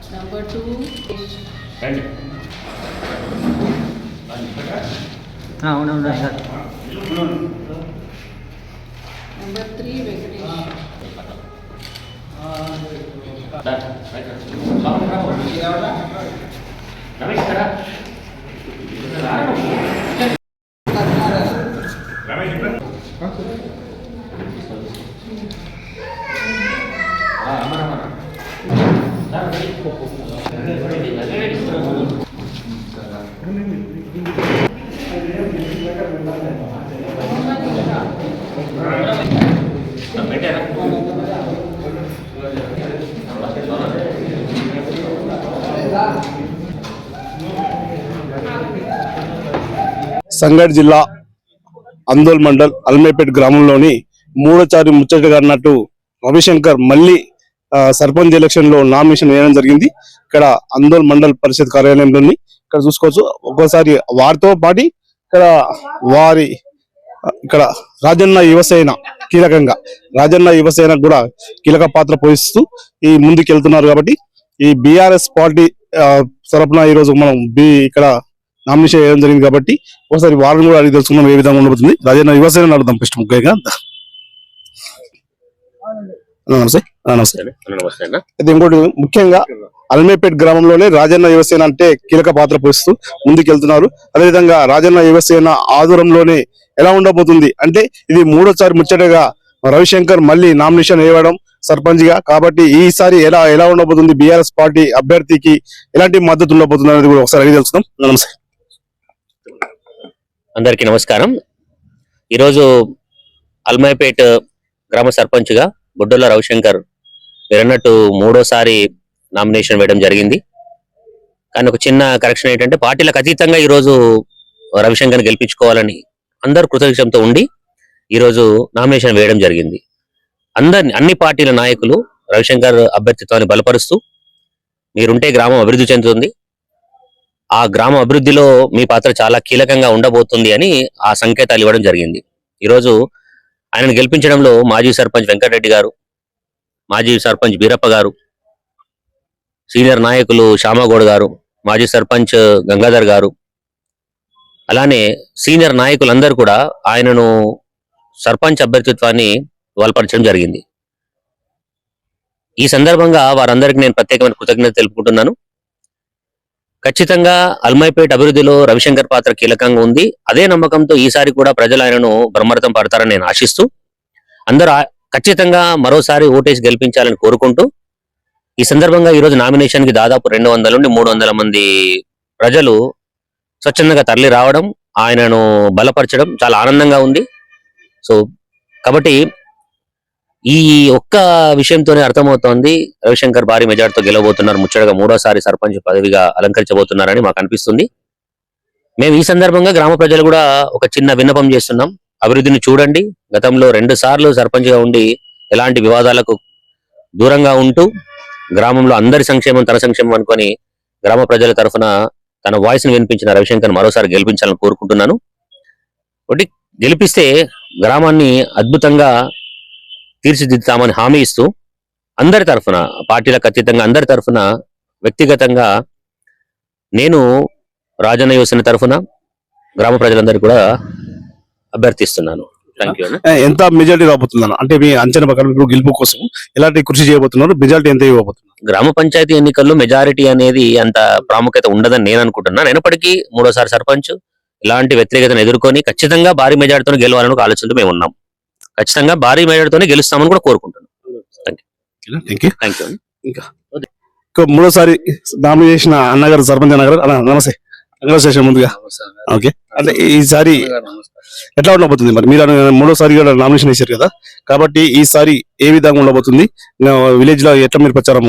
Number 2. Number 3 Venkatesh. Sangareddy జిల్లా అందోల్ మండల్ అల్మేపేట్ గ్రామంలోని మూడోసారి ముచ్చటగా అన్నట్టు రవిశంకర్ మళ్ళీ సర్పంచ్ ఎలక్షన్ లో నామినేషన్ వేయడం జరిగింది. ఇక్కడ అందోల్ మండల్ పరిషత్ కార్యాలయంలోని ఇక్కడ చూసుకోవచ్చు. ఒక్కోసారి వారితో పాటు ఇక్కడ రాజన్న యువసేన కీలకంగా రాజన్న యువసేన కూడా కీలక పాత్ర పోషిస్తూ ఈ ముందుకు వెళ్తున్నారు. కాబట్టి ఈ బీఆర్ఎస్ పార్టీ తరఫున ఈ రోజు మనం ఇక్కడ నామినేషన్ వేయడం జరిగింది. కాబట్టి ఒకసారి వారిని కూడా అడిగి తెలుసుకున్నాం ఏ విధంగా ఉండబోతుంది. రాజన్న యువసేన అడుగుదాం ఫస్ట్ ముఖ్యంగా. నమస్తే. అయితే ఇంకోటి ముఖ్యంగా అల్మేపేట్ గ్రామంలోనే రాజన్న యువసేన అంటే కీలక పాత్ర పోషిస్తూ ముందుకెళ్తున్నారు. అదేవిధంగా రాజన్న యువసేన ఆధ్వర్యంలోనే ఎలా ఉండబోతుంది అంటే ఇది మూడోసారి ముచ్చటగా రవిశంకర్ మళ్ళీ నామినేషన్ వేయడం సర్పంచ్ గా. కాబట్టి ఈసారి ఎలా ఉండబోతుంది, బీఆర్ఎస్ పార్టీ అభ్యర్థికి ఎలాంటి మద్దతు ఉండబోతుంది అనేది కూడా ఒకసారి అడిగి తెలుసుకుందాం. నమస్తే. అందరికీ నమస్కారం. ఈరోజు అల్మైపేట్ గ్రామ సర్పంచ్ గా బుడ్డోల రవిశంకర్ మీరన్నట్టు మూడోసారి నామినేషన్ వేయడం జరిగింది. కానీ ఒక చిన్న కరెక్షన్ ఏంటంటే పార్టీలకు అతీతంగా ఈరోజు రవిశంకర్ గెలిపించుకోవాలని అందరూ కృతజ్ఞతతో ఉండి ఈరోజు నామినేషన్ వేయడం జరిగింది. అన్ని పార్టీల నాయకులు రవిశంకర్ అభ్యర్థిత్వాన్ని బలపరుస్తూ మీరుంటే గ్రామం అభివృద్ధి చెందుతుంది, ఆ గ్రామ అభివృద్ధిలో మీ పాత్ర చాలా కీలకంగా ఉండబోతుంది అని ఆ సంకేతాలు ఇవ్వడం జరిగింది. ఈరోజు ఆయనను గెలిపించడంలో మాజీ సర్పంచ్ వెంకటరెడ్డి గారు, మాజీ సర్పంచ్ బీరప్ప గారు, సీనియర్ నాయకులు శ్యామగౌడ్ గారు, మాజీ సర్పంచ్ గంగాధర్ గారు, అలానే సీనియర్ నాయకులందరూ కూడా ఆయనను సర్పంచ్ అభ్యర్థిత్వాన్ని బలపరచడం జరిగింది. ఈ సందర్భంగా వారందరికీ నేను ప్రత్యేకమైన కృతజ్ఞత తెలుపుకుంటున్నాను. ఖచ్చితంగా అల్మైపేట్ అభివృద్ధిలో రవిశంకర్ పాత్ర కీలకంగా ఉంది. అదే నమ్మకంతో ఈసారి కూడా ప్రజలు ఆయనను బ్రహ్మరథం పడతారని నేను ఆశిస్తూ అందరూ ఖచ్చితంగా మరోసారి ఓటేసి గెలిపించాలని కోరుకుంటూ ఈ సందర్భంగా ఈరోజు నామినేషన్ కి దాదాపు 200 నుండి 300 మంది ప్రజలు స్వచ్ఛందంగా తరలి రావడం, ఆయనను బలపరచడం చాలా ఆనందంగా ఉంది. సో కాబట్టి ఈ ఒక్క విషయంతోనే అర్థమవుతోంది రవిశంకర్ భారీ మెజార్టీతో గెలవబోతున్నారు, ముచ్చటగా మూడోసారి సర్పంచ్ పదవిగా అలంకరించబోతున్నారని మాకు అనిపిస్తుంది. మేము ఈ సందర్భంగా గ్రామ ప్రజలు కూడా ఒక చిన్న విన్నపం చేస్తున్నాం. అభివృద్ధిని చూడండి. గతంలో 2 సార్లు సర్పంచ్ గా ఉండి ఎలాంటి వివాదాలకు దూరంగా ఉంటూ గ్రామంలో అందరి సంక్షేమం తన సంక్షేమం అనుకొని గ్రామ ప్రజల తరఫున తన వాయిస్ ని వినిపించిన రవిశంకర్ మరోసారి గెలిపించాలని కోరుకుంటున్నాను. ఒకటి గెలిపిస్తే గ్రామాన్ని అద్భుతంగా తీర్చిదిద్దుతామని హామీ ఇస్తూ అందరి తరఫున, పార్టీలకు అతీతంగా అందరి తరఫున, వ్యక్తిగతంగా నేను రాజన్న యువసేన తరఫున గ్రామ ప్రజలందరికీ కూడా అభ్యర్థిస్తున్నాను. Thank you. ఎంత మెజారిటీ రాబోతుందన్న అంటే మీ అంచనా ప్రకారం ఇప్పుడు గెలుపు కోసం ఎలాంటి కృషి చేయబోతున్నారు, మెజారిటీ ఎంత ఇవ్వబోతున్నారు? గ్రామ పంచాయతీ ఎన్నికల్లో మెజారిటీ అనేది అంత ప్రాముఖ్యత ఉండదని నేను అనుకుంటున్నాను. అయినప్పటికీ మూడోసారి సర్పంచ్ ఇలాంటి వ్యతిరేకతను ఎదుర్కొని ఖచ్చితంగా భారీ మెజారిటీతో గెలవాలని ఒక ఆలోచనతో మేము ఉన్నాం. ఖచ్చితంగా భారీ మెజారిటీతోనే గెలుస్తామని కూడా కోరుకుంటున్నాను. ఇంకా మూడోసారి నామినేషన్ అన్నగారు సర్పంచ్ అన్నగారు నమస్తే. కంగ్రాచులేషన్ ముందుగా. ఓకే, అంటే ఈసారి ఎట్లా ఉండబోతుంది? మరి మీరు మూడోసారి కూడా నామినేషన్ వేశారు కదా, కాబట్టి ఈసారి ఏ విధంగా ఉండబోతుంది? విలేజ్ లో ఎట్లా మీరు ప్రచారం?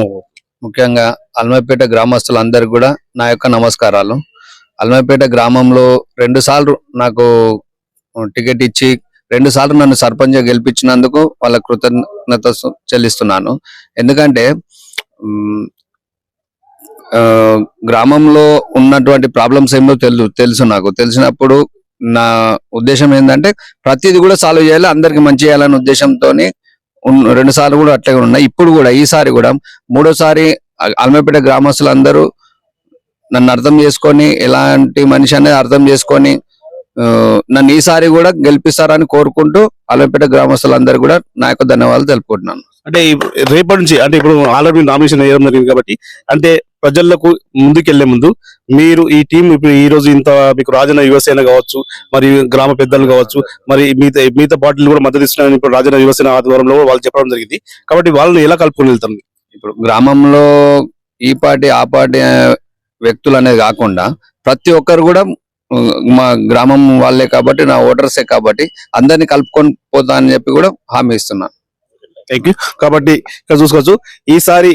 ముఖ్యంగా అల్మైపేట గ్రామస్తులందరికీ కూడా నా యొక్క నమస్కారాలు. అల్మైపేట గ్రామంలో 2 సార్లు నాకు టికెట్ ఇచ్చి 2 సార్లు నన్ను సర్పంచ్ గెలిపించినందుకు వాళ్ళ కృతజ్ఞత చెల్లిస్తున్నాను. ఎందుకంటే గ్రామంలో ఉన్నటువంటి ప్రాబ్లమ్స్ ఏమో తెలుసు నాకు. తెలిసినప్పుడు నా ఉద్దేశం ఏంటంటే ప్రతిది కూడా సాల్వ్ చేయాలి, అందరికి మంచి చేయాలనే ఉద్దేశంతోని 2 సార్లు కూడా అట్లాగే ఉన్నాయి. ఇప్పుడు కూడా ఈసారి కూడా 3వ సారి అల్మేపేట గ్రామస్తులందరూ నన్ను అర్థం చేసుకొని, ఎలాంటి మనిషి అనేది అర్థం చేసుకొని నన్ను ఈసారి కూడా గెలిపిస్తారని కోరుకుంటూ అల్మేపేట గ్రామస్తులందరూ కూడా నా యొక్క ధన్యవాదాలు తెలుపుకుంటున్నాను. అంటే రేపటి నుంచి అంటే ఇప్పుడు ఆల్రెడీ నామినేషన్ వేయడం జరిగింది కాబట్టి అంటే ప్రజలకు ముందుకెళ్లే ముందు మీరు ఈ టీం ఇప్పుడు ఈ రోజు ఇంత మీకు రాజన్న యువసేన కావచ్చు, మరి గ్రామ పెద్దలు కావచ్చు, మరి మిగతా పార్టీలు కూడా మద్దతు ఇస్తున్నారని ఇప్పుడు రాజన్న యువసేన ఆధ్వర్యంలో వాళ్ళు చెప్పడం జరిగింది. కాబట్టి వాళ్ళని ఎలా కలుపుకొని వెళ్తాం? ఇప్పుడు గ్రామంలో ఈ పార్టీ ఆ పార్టీ వ్యక్తులు అనేది కాకుండా ప్రతి ఒక్కరు కూడా మా గ్రామం వాళ్ళే కాబట్టి, నా ఓటర్సే కాబట్టి అందరినీ కలుపుకొని పోతా అని చెప్పి కూడా హామీ ఇస్తున్నాను. Thank you. కాబట్టి ఇక్కడ చూసుకోవచ్చు ఈసారి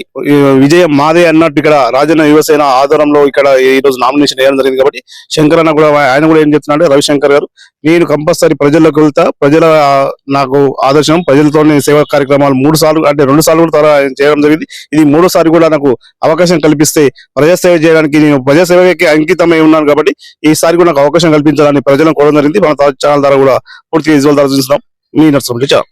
విజయం మాదే అన్నట్టు ఇక్కడ రాజన్న యువసేన ఆధ్వర్యంలో ఇక్కడ ఈ రోజు నామినేషన్ వేయడం జరిగింది. కాబట్టి శంకర్ అన్న కూడా ఆయన కూడా ఏం చెప్తున్నాడు, రవిశంకర్ గారు నేను కంపల్సరీ ప్రజల్లోకి వెళ్తా, ప్రజల నాకు ఆదర్శం, ప్రజలతోనే సేవా కార్యక్రమాలు 3 సార్లు అంటే 2 సార్లు కూడా ఆయన చేయడం జరిగింది. ఇది 3వ సారి కూడా నాకు అవకాశం కల్పిస్తే ప్రజాసేవ చేయడానికి నేను ప్రజాసేవకి అంకితమై ఉన్నాను. కాబట్టి ఈసారి కూడా నాకు అవకాశం కల్పించాలని ప్రజలను కోరడం జరిగింది. మన ఛానల్ ద్వారా కూడా పూర్తిగా విజువల్ ద్వారా చూస్తున్నాం. మీ నర్సం